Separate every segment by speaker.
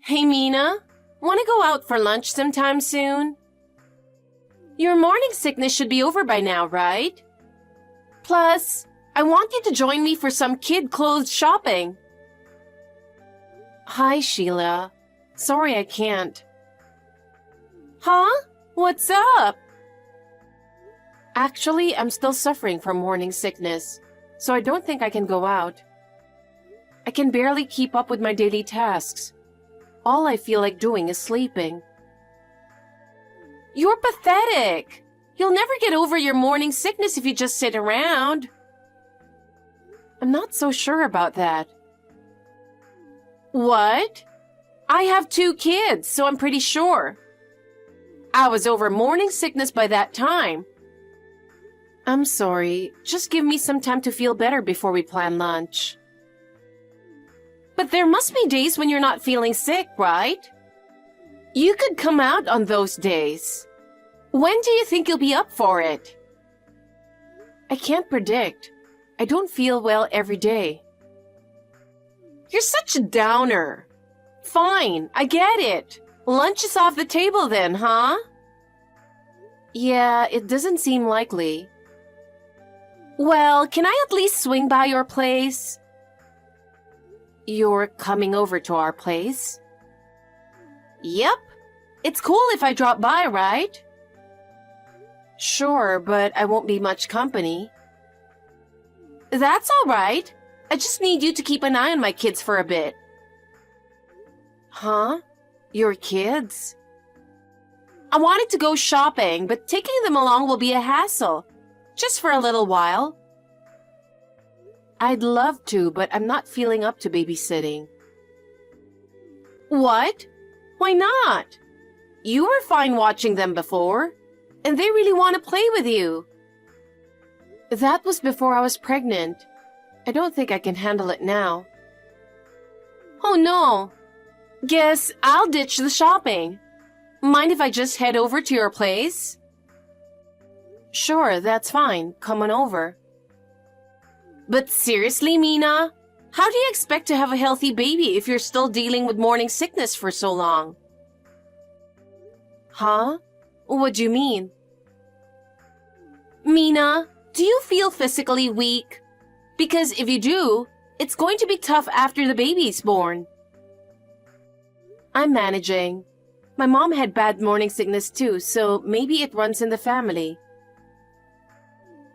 Speaker 1: Hey, Mina, want to go out for lunch sometime soon? Your morning sickness should be over by now, right? Plus, I want you to join me for some kid clothes shopping. Hi, Sheila. Sorry I can't. Huh? What's up? Actually, I'm still suffering from morning sickness, so I don't think I can go out. I can barely keep up with my daily tasks. All I feel like doing is sleeping. You're pathetic. You'll never get over your morning sickness if you just sit around. I'm not so sure about that. What? I have 2 kids, so I'm pretty sure. I was over morning sickness by that time. I'm sorry. Just give me some time to feel better before we plan lunch. But there must be days when you're not feeling sick, right? You could come out on those days. When do you think you'll be up for it? I can't predict. I don't feel well every day. You're such a downer. Fine, I get it. Lunch is off the table then, huh? Yeah, it doesn't seem likely. Well, can I at least swing by your place? You're coming over to our place? Yep. It's cool if I drop by, right? Sure, but I won't be much company. That's all right. I just need you to keep an eye on my kids for a bit. Huh? Your kids? I wanted to go shopping, but taking them along will be a hassle. Just for a little while. I'd love to, but I'm not feeling up to babysitting. What? Why not? You were fine watching them before, and they really want to play with you. That was before I was pregnant. I don't think I can handle it now. Oh no. Guess I'll ditch the shopping. Mind if I just head over to your place? Sure, that's fine. Come on over. But seriously, Mina, how do you expect to have a healthy baby if you're still dealing with morning sickness for so long? Huh? What do you mean? Mina, do you feel physically weak? Because if you do, it's going to be tough after the baby's born. I'm managing. My mom had bad morning sickness too, so maybe it runs in the family.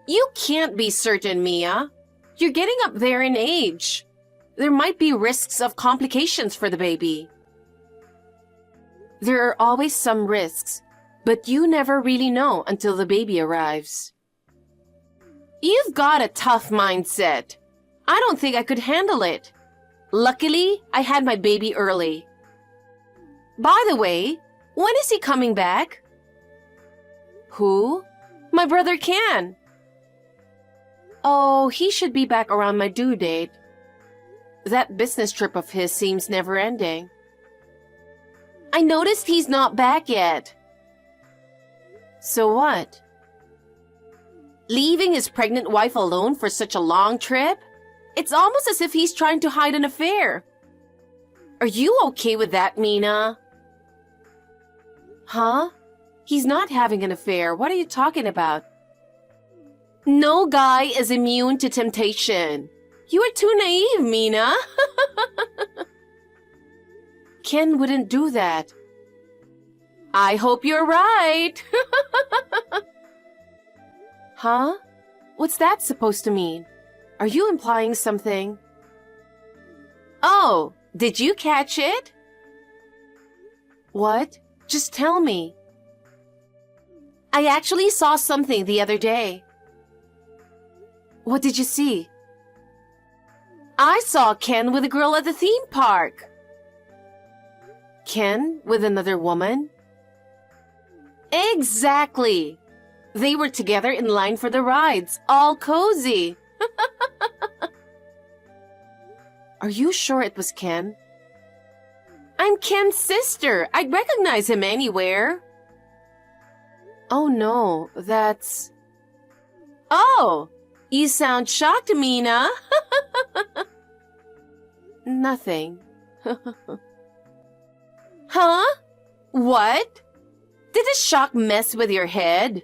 Speaker 1: You can't be certain, Mia. You're getting up there in age. There might be risks of complications for the baby. There are always some risks, but you never really know until the baby arrives. You've got a tough mindset. I don't think I could handle it. Luckily, I had my baby early. By the way, when is he coming back? Who? My brother Ken. Oh, he should be back around my due date. That business trip of his seems never-ending. I noticed he's not back yet. So what? Leaving his pregnant wife alone for such a long trip? It's almost as if he's trying to hide an affair. Are you okay with that, Mina? Huh? He's not having an affair. What are you talking about? No guy is immune to temptation. You are too naive, Mina. Ken wouldn't do that. I hope you're right. Huh? What's that supposed to mean? Are you implying something? Oh, did you catch it? What? Just tell me. I actually saw something the other day. What did you see? I saw Ken with a girl at the theme park. Ken with another woman? Exactly. They were together in line for the rides, all cozy. Are you sure it was Ken? I'm Ken's sister. I'd recognize him anywhere. Oh no, that's... Oh, you sound shocked, Mina. Nothing. Huh? What? Did the shock mess with your head?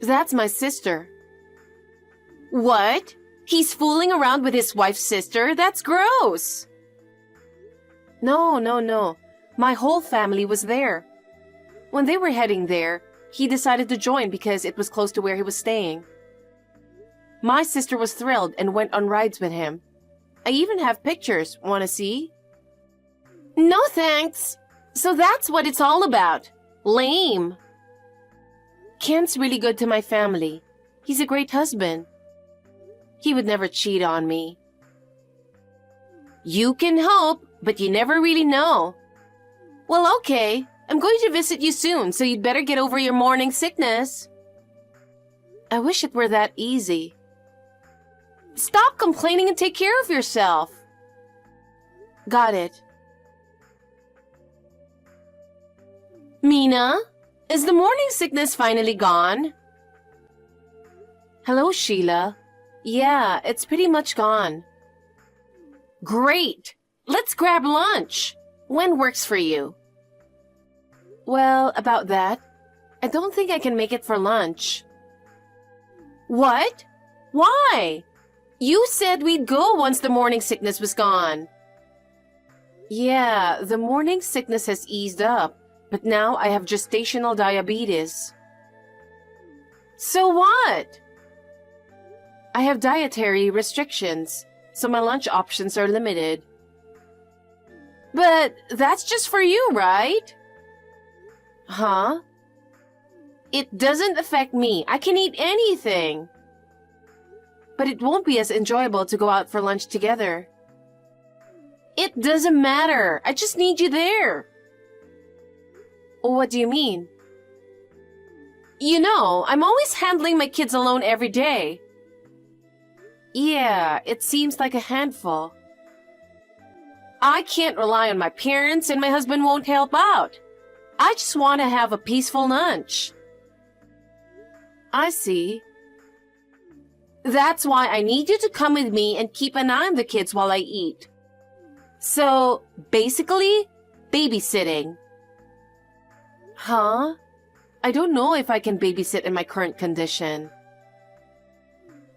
Speaker 1: That's my sister. What? He's fooling around with his wife's sister? That's gross. No. My whole family was there. When they were heading there, he decided to join because it was close to where he was staying. My sister was thrilled and went on rides with him. I even have pictures. Want to see? No thanks. So that's what it's all about. Lame. Kent's really good to my family. He's a great husband. He would never cheat on me. You can hope, but you never really know. Well, okay. I'm going to visit you soon, so you'd better get over your morning sickness. I wish it were that easy. Stop complaining and take care of yourself. Got it. Mina, is the morning sickness finally gone? Hello, Sheila. Yeah, it's pretty much gone. Great. Let's grab lunch. When works for you? Well, about that. I don't think I can make it for lunch. What? Why? You said we'd go once the morning sickness was gone. Yeah, the morning sickness has eased up, but now I have gestational diabetes. So what? I have dietary restrictions, so my lunch options are limited. But that's just for you, right? Huh? It doesn't affect me. I can eat anything. But it won't be as enjoyable to go out for lunch together. It doesn't matter. I just need you there. What do you mean? You know, I'm always handling my kids alone every day. Yeah, it seems like a handful. I can't rely on my parents and my husband won't help out. I just want to have a peaceful lunch. I see. That's why I need you to come with me and keep an eye on the kids while I eat. So, basically, babysitting. Huh? I don't know if I can babysit in my current condition.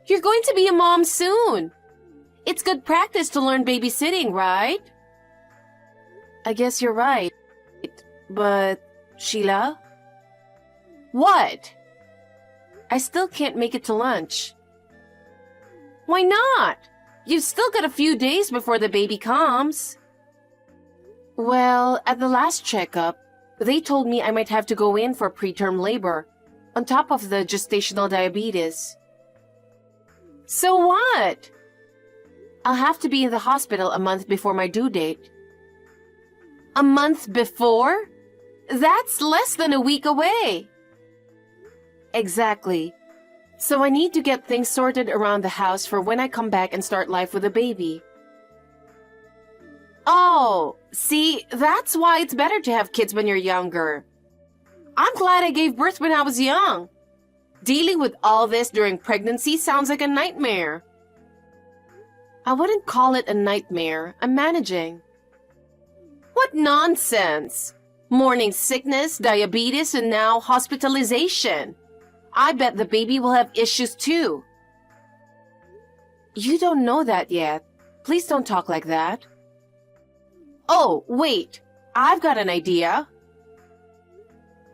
Speaker 1: You're going to be a mom soon. It's good practice to learn babysitting, right? I guess you're right. But, Sheila? What? I still can't make it to lunch. Why not? You've still got a few days before the baby comes. Well, at the last checkup, they told me I might have to go in for preterm labor, on top of the gestational diabetes. So what? I'll have to be in the hospital a month before my due date. A month before? That's less than a week away. Exactly. So I need to get things sorted around the house for when I come back and start life with a baby. Oh, see, that's why it's better to have kids when you're younger. I'm glad I gave birth when I was young. Dealing with all this during pregnancy sounds like a nightmare. I wouldn't call it a nightmare. I'm managing. What nonsense! Morning sickness, diabetes, and now hospitalization. I bet the baby will have issues too. You don't know that yet. Please don't talk like that. Oh, wait. I've got an idea.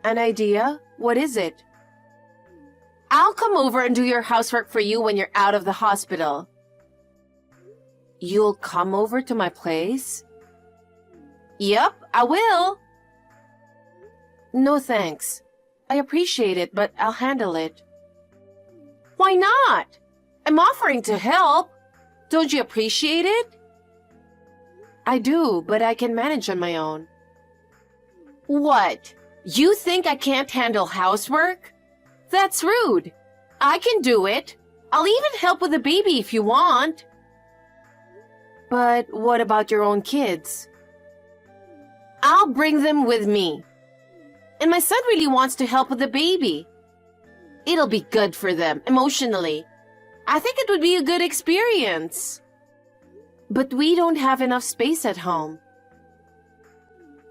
Speaker 1: An idea? What is it? I'll come over and do your housework for you when you're out of the hospital. You'll come over to my place? Yep, I will. No thanks. I appreciate it, but I'll handle it. Why not? I'm offering to help. Don't you appreciate it? I do, but I can manage on my own. What? You think I can't handle housework? That's rude. I can do it. I'll even help with the baby if you want. But what about your own kids? I'll bring them with me. And my son really wants to help with the baby. It'll be good for them, emotionally. I think it would be a good experience. But we don't have enough space at home.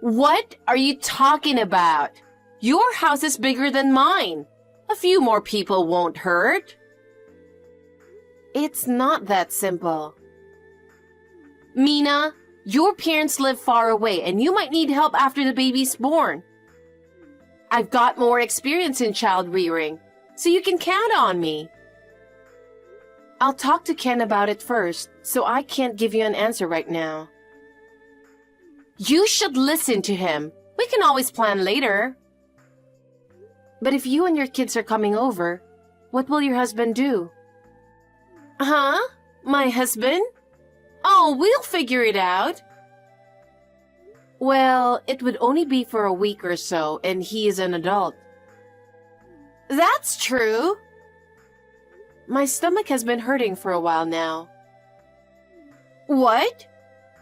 Speaker 1: What are you talking about? Your house is bigger than mine. A few more people won't hurt. It's not that simple. Mina, your parents live far away and you might need help after the baby's born. I've got more experience in child rearing, so you can count on me. I'll talk to Ken about it first, so I can't give you an answer right now. You should listen to him. We can always plan later. But if you and your kids are coming over, what will your husband do? Huh? My husband? Oh, we'll figure it out. Well, it would only be for a week or so, and he is an adult. That's true. My stomach has been hurting for a while now. What?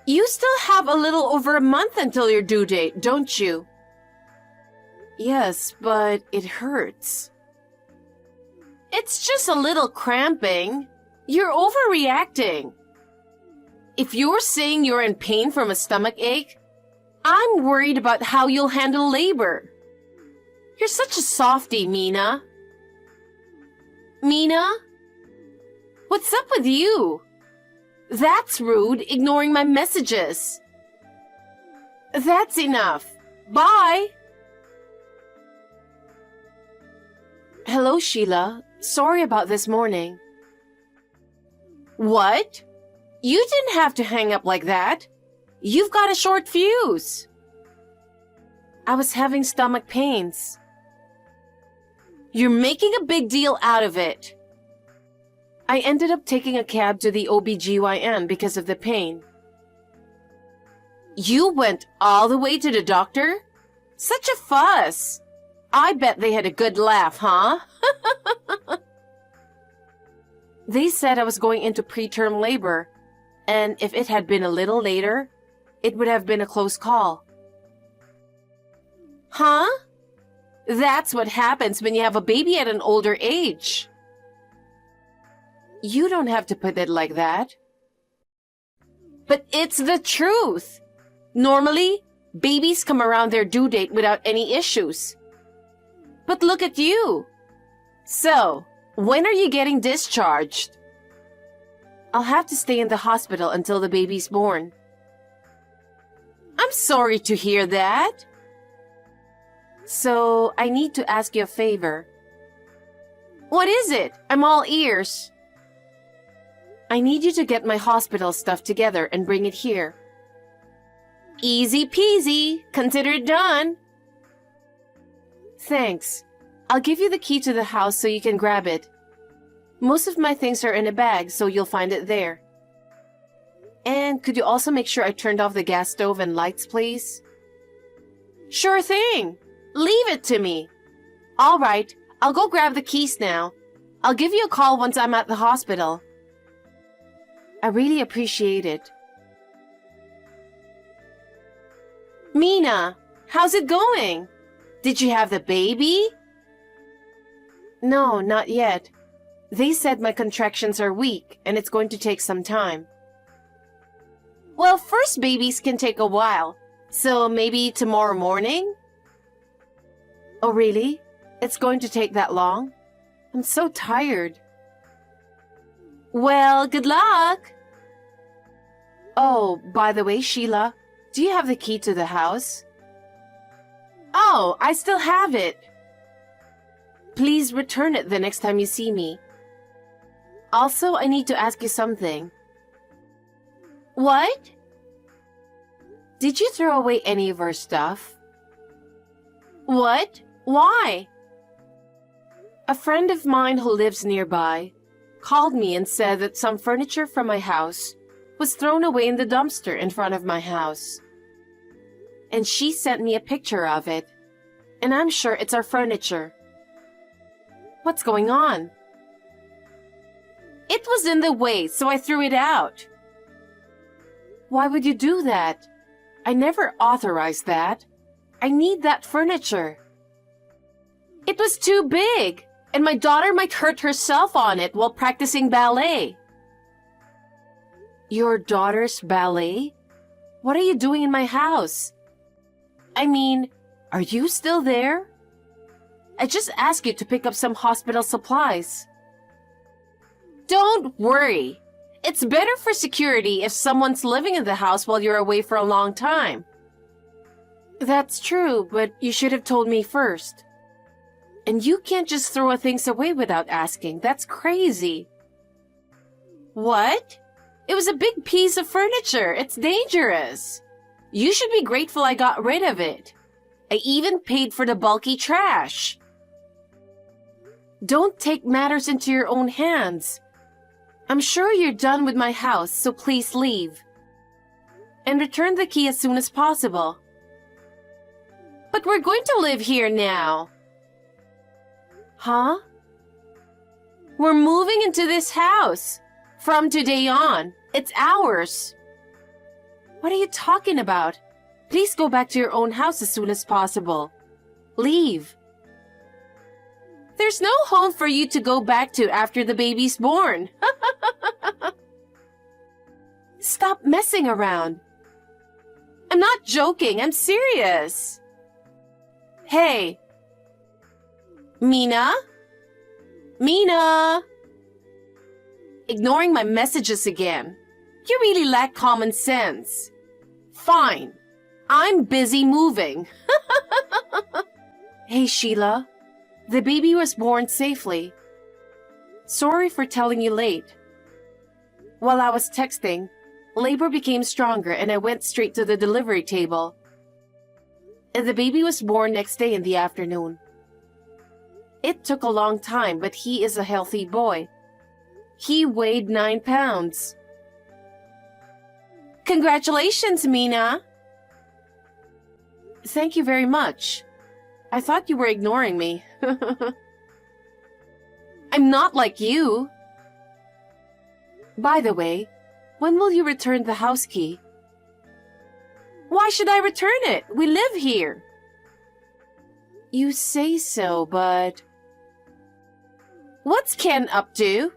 Speaker 1: You still have a little over a month until your due date, don't you? Yes, but it hurts. It's just a little cramping. You're overreacting. If you're saying you're in pain from a stomach ache, I'm worried about how you'll handle labor. You're such a softie, Mina. Mina? What's up with you? That's rude, ignoring my messages. That's enough. Bye. Hello, Sheila. Sorry about this morning. What? You didn't have to hang up like that. You've got a short fuse. I was having stomach pains. You're making a big deal out of it. I ended up taking a cab to the OBGYN because of the pain. You went all the way to the doctor? Such a fuss. I bet they had a good laugh, huh? They said I was going into preterm labor, and if it had been a little later, it would have been a close call. Huh? That's what happens when you have a baby at an older age. You don't have to put it like that. But it's the truth. Normally, babies come around their due date without any issues. But look at you. So, when are you getting discharged? I'll have to stay in the hospital until the baby's born. I'm sorry to hear that. So, I need to ask you a favor. What is it? I'm all ears. I need you to get my hospital stuff together and bring it here. Easy peasy. Consider it done. Thanks. I'll give you the key to the house so you can grab it. Most of my things are in a bag, so you'll find it there. And could you also make sure I turned off the gas stove and lights, please? Sure thing. Leave it to me. All right, I'll go grab the keys now. I'll give you a call once I'm at the hospital. I really appreciate it. Mina, how's it going? Did you have the baby? No, not yet. They said my contractions are weak and it's going to take some time. Well, first babies can take a while, so maybe tomorrow morning? Oh, really? It's going to take that long? I'm so tired. Well, good luck. Oh, by the way, Sheila, do you have the key to the house? Oh, I still have it. Please return it the next time you see me. Also, I need to ask you something. What? Did you throw away any of our stuff? What? Why? A friend of mine who lives nearby called me and said that some furniture from my house was thrown away in the dumpster in front of my house. And she sent me a picture of it, and I'm sure it's our furniture. What's going on? It was in the way, so I threw it out. Why would you do that? I never authorized that. I need that furniture. It was too big, and my daughter might hurt herself on it while practicing ballet. Your daughter's ballet? What are you doing in my house? I mean, are you still there? I just asked you to pick up some hospital supplies. Don't worry. It's better for security if someone's living in the house while you're away for a long time. That's true, but you should have told me first. And you can't just throw things away without asking. That's crazy. What? It was a big piece of furniture. It's dangerous. You should be grateful I got rid of it. I even paid for the bulky trash. Don't take matters into your own hands. I'm sure you're done with my house, so please leave. And return the key as soon as possible. But we're going to live here now. Huh? We're moving into this house. From today on, it's ours. What are you talking about? Please go back to your own house as soon as possible. Leave. There's no home for you to go back to after the baby's born. Stop messing around. I'm not joking. I'm serious. Hey. Mina? Mina? Ignoring my messages again. You really lack common sense. Fine. I'm busy moving. Hey, Sheila. The baby was born safely. Sorry for telling you late. While I was texting, labor became stronger and I went straight to the delivery table. And the baby was born next day in the afternoon. It took a long time, but he is a healthy boy. He weighed 9 pounds. Congratulations, Mina. Thank you very much. I thought you were ignoring me. I'm not like you. By the way, when will you return the house key? Why should I return it? We live here. You say so, but... What's Ken up to?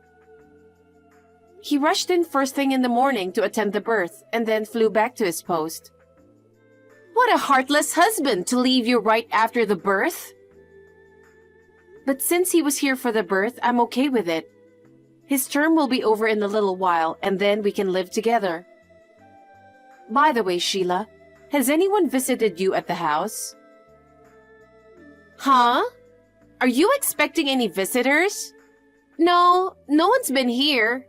Speaker 1: He rushed in first thing in the morning to attend the birth and then flew back to his post. What a heartless husband to leave you right after the birth. But since he was here for the birth, I'm okay with it. His term will be over in a little while and then we can live together. By the way, Sheila, has anyone visited you at the house? Huh? Are you expecting any visitors? No, no one's been here.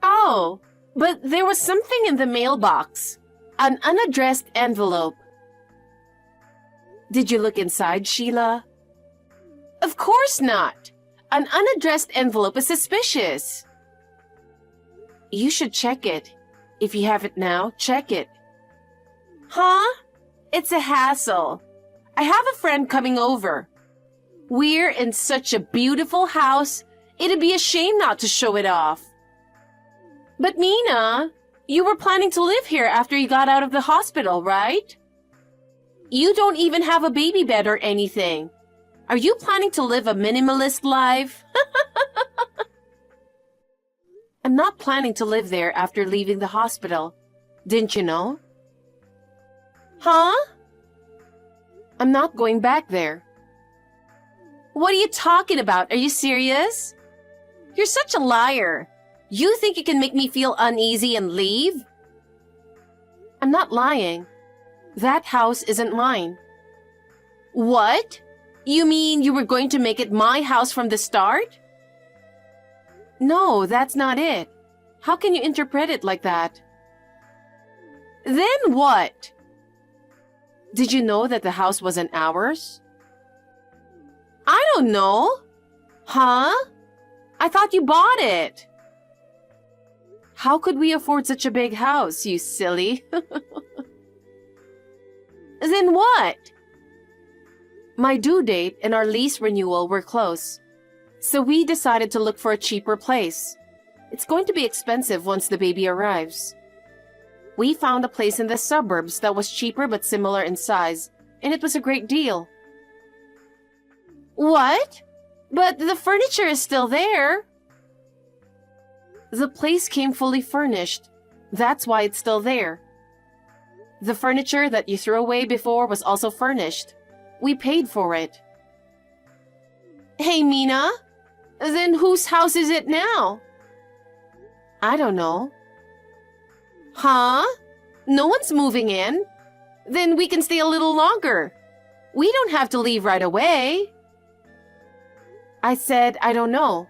Speaker 1: Oh, but there was something in the mailbox. An unaddressed envelope. Did you look inside, Sheila? Of course not. An unaddressed envelope is suspicious. You should check it. If you have it now, check it. Huh? It's a hassle. I have a friend coming over. We're in such a beautiful house, it'd be a shame not to show it off. But Mina, you were planning to live here after you got out of the hospital, right? You don't even have a baby bed or anything. Are you planning to live a minimalist life? I'm not planning to live there after leaving the hospital. Didn't you know? Huh? I'm not going back there. What are you talking about? Are you serious? You're such a liar. You think you can make me feel uneasy and leave? I'm not lying. That house isn't mine. What? You mean you were going to make it my house from the start? No, that's not it. How can you interpret it like that? Then what? Did you know that the house wasn't ours? I don't know. Huh? I thought you bought it. How could we afford such a big house, you silly? Then what? My due date and our lease renewal were close, so we decided to look for a cheaper place. It's going to be expensive once the baby arrives. We found a place in the suburbs that was cheaper but similar in size, and it was a great deal. What? But the furniture is still there. The place came fully furnished. That's why it's still there. The furniture that you threw away before was also furnished. We paid for it. Hey, Mina. Then whose house is it now? I don't know. Huh? No one's moving in? Then we can stay a little longer. We don't have to leave right away. I said, I don't know.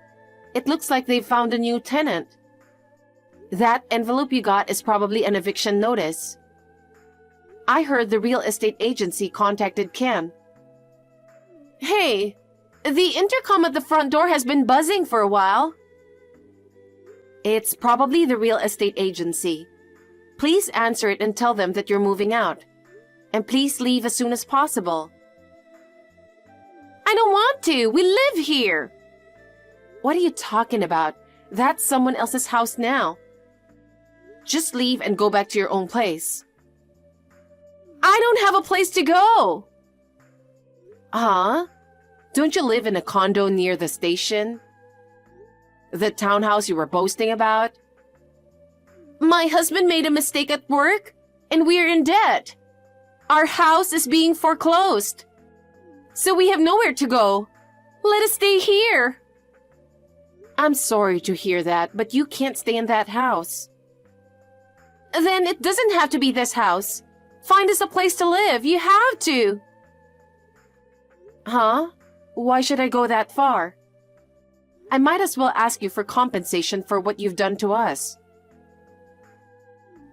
Speaker 1: It looks like they've found a new tenant. That envelope you got is probably an eviction notice. I heard the real estate agency contacted Ken. Hey, the intercom at the front door has been buzzing for a while. It's probably the real estate agency. Please answer it and tell them that you're moving out. And please leave as soon as possible. I don't want to. We live here. What are you talking about? That's someone else's house now. Just leave and go back to your own place. I don't have a place to go. Huh? Don't you live in a condo near the station? The townhouse you were boasting about? My husband made a mistake at work, and we're in debt. Our house is being foreclosed. So we have nowhere to go. Let us stay here. I'm sorry to hear that, but you can't stay in that house. Then it doesn't have to be this house. Find us a place to live. You have to. Huh? Why should I go that far? I might as well ask you for compensation for what you've done to us.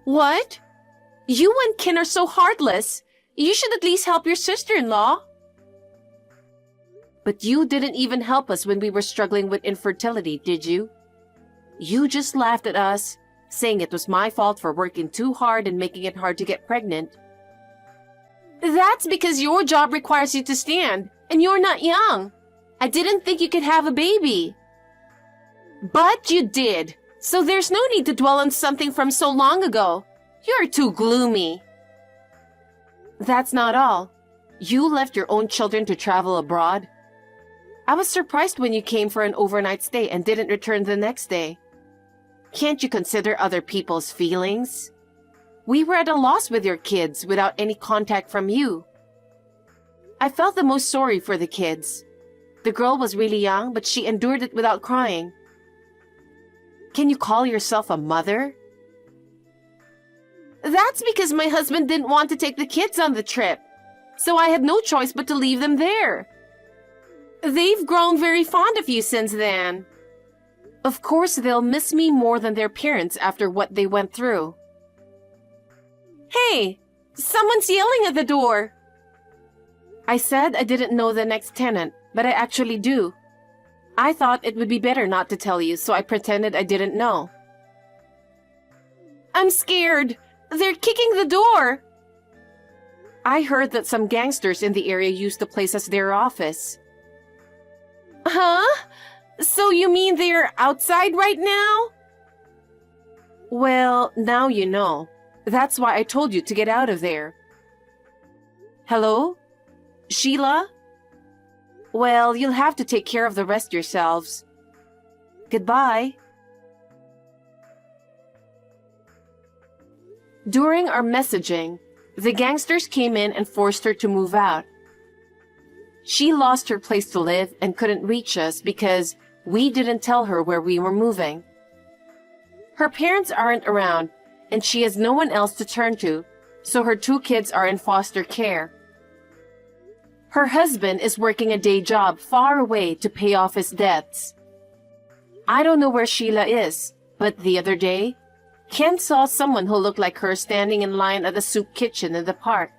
Speaker 1: What? You and Ken are so heartless. You should at least help your sister-in-law. But you didn't even help us when we were struggling with infertility, did you? You just laughed at us, saying it was my fault for working too hard and making it hard to get pregnant. That's because your job requires you to stand, and you're not young. I didn't think you could have a baby. But you did, so there's no need to dwell on something from so long ago. You're too gloomy. That's not all. You left your own children to travel abroad. I was surprised when you came for an overnight stay and didn't return the next day. Can't you consider other people's feelings? We were at a loss with your kids without any contact from you. I felt the most sorry for the kids. The girl was really young, but she endured it without crying. Can you call yourself a mother? That's because my husband didn't want to take the kids on the trip, so I had no choice but to leave them there. They've grown very fond of you since then. Of course, they'll miss me more than their parents after what they went through. Hey, someone's yelling at the door. I said I didn't know the next tenant, but I actually do. I thought it would be better not to tell you, so I pretended I didn't know. I'm scared. They're kicking the door. I heard that some gangsters in the area used the place as their office. Huh? So you mean they're outside right now? Well, now you know. That's why I told you to get out of there. Hello? Sheila? Well, you'll have to take care of the rest yourselves. Goodbye. During our messaging, the gangsters came in and forced her to move out. She lost her place to live and couldn't reach us because we didn't tell her where we were moving. Her parents aren't around, and she has no one else to turn to, so her 2 kids are in foster care. Her husband is working a day job far away to pay off his debts. I don't know where Sheila is, but the other day, Ken saw someone who looked like her standing in line at a soup kitchen in the park.